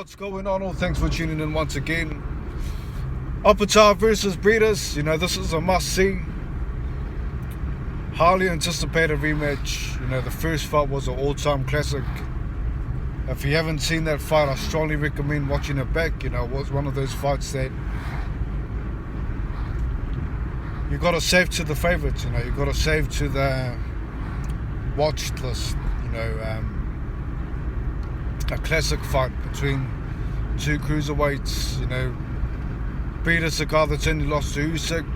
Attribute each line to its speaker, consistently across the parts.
Speaker 1: What's going on? All thanks for tuning in once again. Opetaia versus Briedis. This is a must-see. Highly anticipated rematch. The first fight was an all-time classic. If you haven't seen that fight, I strongly recommend watching it back. It was one of those fights that you got to save to the favourites. You got to save to the watched list. A classic fight between two cruiserweights. Briedis, a guy that's only lost to Usyk.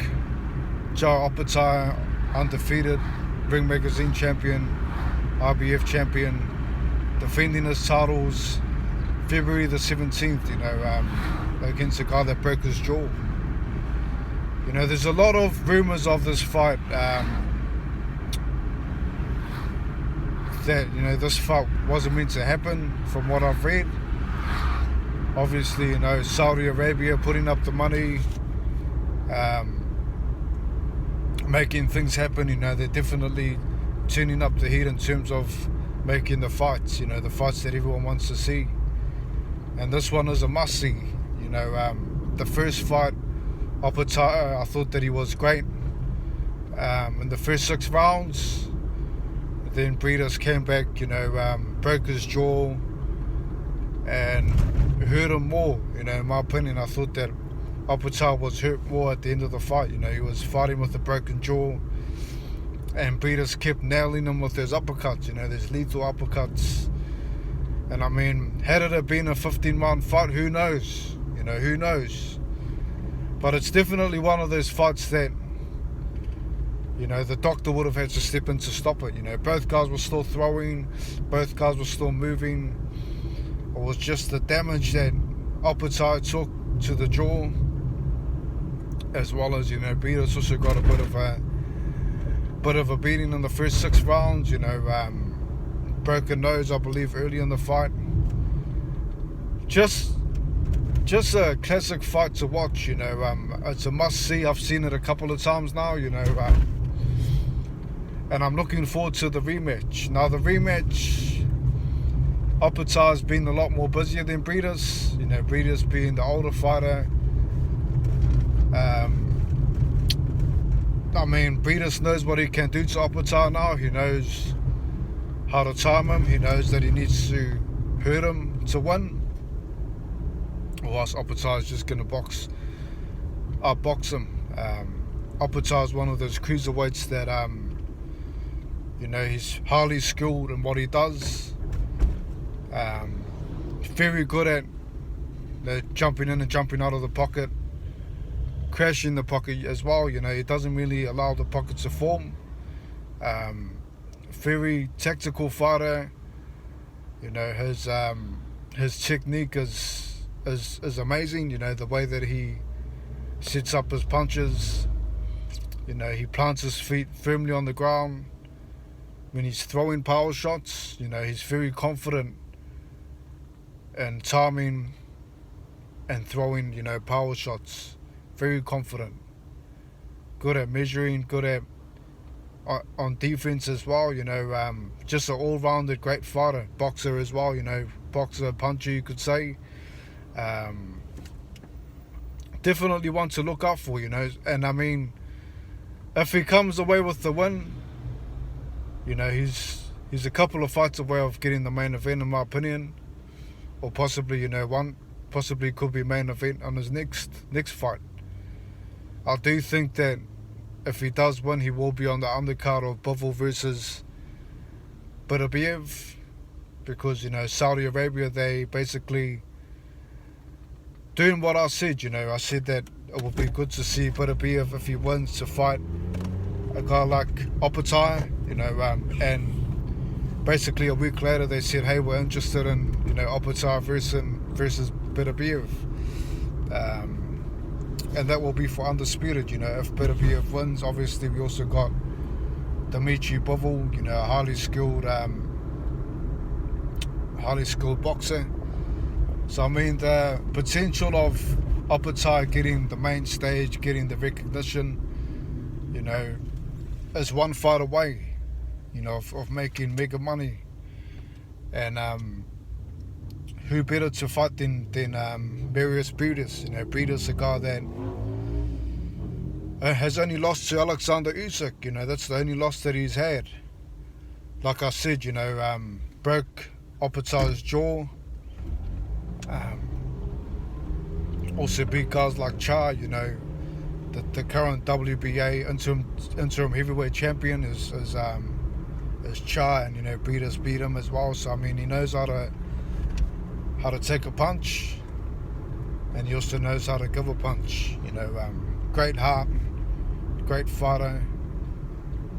Speaker 1: Opetaia, undefeated, Ring Magazine champion, IBF champion, defending his titles February the 17th, against a guy that broke his jaw. There's a lot of rumours of this fight, that this fight wasn't meant to happen from what I've read. Obviously, Saudi Arabia putting up the money, making things happen. They're definitely turning up the heat in terms of making the fights, the fights that everyone wants to see. And this one is a must-see. The first fight, Opetaia, I thought that he was great in the first 6 rounds. Then Briedis came back, broke his jaw and hurt him more. In my opinion, I thought that Opetaia was hurt more at the end of the fight. He was fighting with a broken jaw, and Briedis kept nailing him with his uppercuts. There's lethal uppercuts. And had it have been a 15-round fight, who knows? Who knows? But it's definitely one of those fights that the doctor would have had to step in to stop it. Both guys were still throwing, both guys were still moving. It was just the damage that Opetaia took to the jaw, as well as Briedis also got a bit of a beating in the first 6 rounds. Broken nose, I believe, early in the fight. Just a classic fight to watch. It's a must-see. I've seen it a couple of times now. And I'm looking forward to the rematch. Now, the rematch, Opetaia's been a lot more busier than Briedis. Briedis being the older fighter. Briedis knows what he can do to Opetaia now. He knows how to time him. He knows that he needs to hurt him to win, or else Opetaia's just going to outbox him. Opetaia's one of those cruiserweights that he's highly skilled in what he does. Very good at jumping in and jumping out of the pocket, crashing the pocket as well. He doesn't really allow the pocket to form. Very tactical fighter. His technique is amazing. The way that he sets up his punches. He plants his feet firmly on the ground. When he's throwing power shots, he's very confident in timing and throwing, power shots. Very confident. Good at measuring, good at on defense as well. Just an all-rounded great fighter. Boxer as well, boxer, puncher, you could say. Definitely one to look out for, and if he comes away with the win, he's a couple of fights away of getting the main event, in my opinion, or possibly possibly could be main event on his next fight. I do think that if he does win, he will be on the undercard of Bivol versus Briedis, because Saudi Arabia, they basically doing what I said. I said that it would be good to see Briedis, if he wins, to fight a guy like Opetaia, and basically a week later they said, hey, we're interested in Opetaia versus Briedis, and that will be for undisputed. If Briedis wins, obviously we also got Bivol, a highly skilled boxer. So the potential of Opetaia getting the main stage, getting the recognition, is one fight away, of making mega money. And who better to fight than Mairis Briedis? You know, Briedis, a guy that has only lost to Alexander Usyk. You know, that's the only loss that he's had. Like I said, you know, broke Opetaia's jaw. Also beat guys like Cha. You know, the current WBA interim heavyweight champion is Cha, and you know, Briedis beat him as well. So I mean, he knows how to take a punch, and he also knows how to give a punch. You know, great heart, great fighter,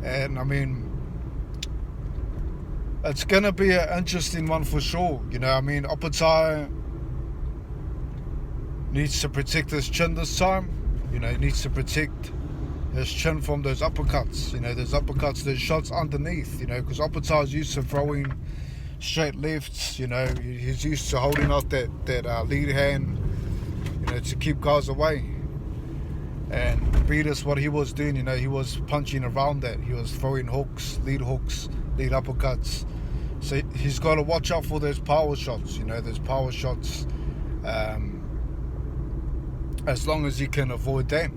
Speaker 1: and I mean, it's gonna be an interesting one for sure. You know, I mean, Opetaia needs to protect his chin this time. You know, he needs to protect his chin from those uppercuts. You know, those uppercuts, those shots underneath. You know, because Opetaia's used to throwing straight lefts. You know, he's used to holding out that lead hand, you know, to keep guys away. And Briedis, what he was doing, you know, he was punching around that. He was throwing hooks, lead uppercuts. So he's got to watch out for those power shots. You know, those power shots. As long as he can avoid that,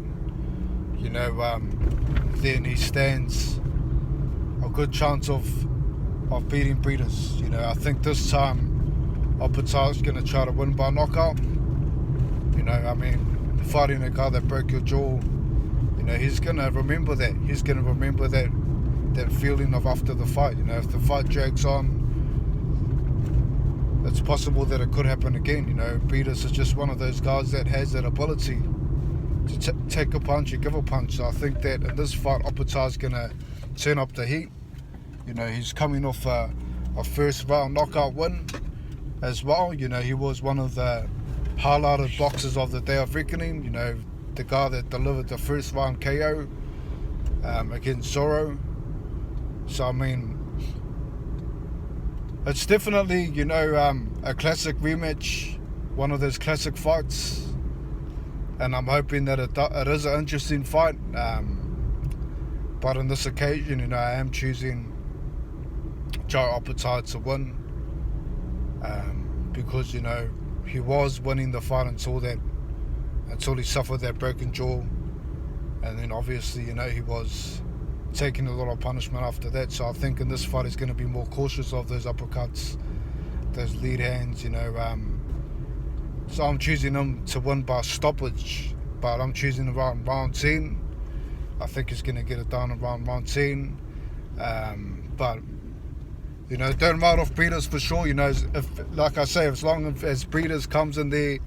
Speaker 1: you know, then he stands a good chance of beating Briedis. You know, I think this time Opetaia's going to try to win by knockout. You know, I mean, fighting a guy that broke your jaw, you know, he's going to remember that. He's going to remember that feeling of after the fight. You know, if the fight drags on, it's possible that it could happen again. You know, Briedis is just one of those guys that has that ability to take a punch and give a punch. So I think that in this fight, Opetaia's going to turn up the heat. You know, he's coming off a first round knockout win as well. You know, he was one of the highlighted boxers of the day of reckoning. You know, the guy that delivered the first round KO against Zorro. So I mean, it's definitely, you know, a classic rematch, one of those classic fights, and I'm hoping that it is an interesting fight. But on this occasion, you know, I am choosing Joe Opetaia to win, because, you know, he was winning the fight until he suffered that broken jaw, and then obviously, you know, he was taking a lot of punishment after that. So I think in this fight he's going to be more cautious of those uppercuts, those lead hands, you know. So I'm choosing him to win by stoppage, but I'm choosing around round 10. I think he's going to get it done around round 10. But, you know, don't write off Briedis for sure. You know, if, like I say, as long as Briedis comes in there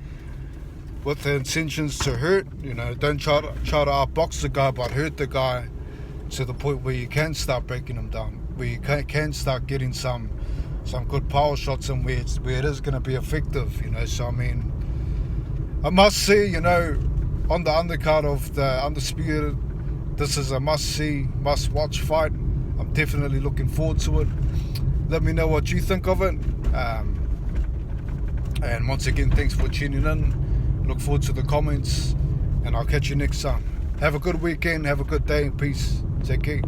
Speaker 1: with the intentions to hurt, you know, don't try to outbox the guy, but hurt the guy to the point where you can start breaking him down, where you can start getting some good power shots in where it is going to be effective. You know, so I mean, I must say, you know, on the undercard of the Undisputed, this is a must-see, must-watch fight. I'm definitely looking forward to it. Let me know what you think of it. And once again, thanks for tuning in. Look forward to the comments, and I'll catch you next time. Have a good weekend, have a good day, peace. Take care.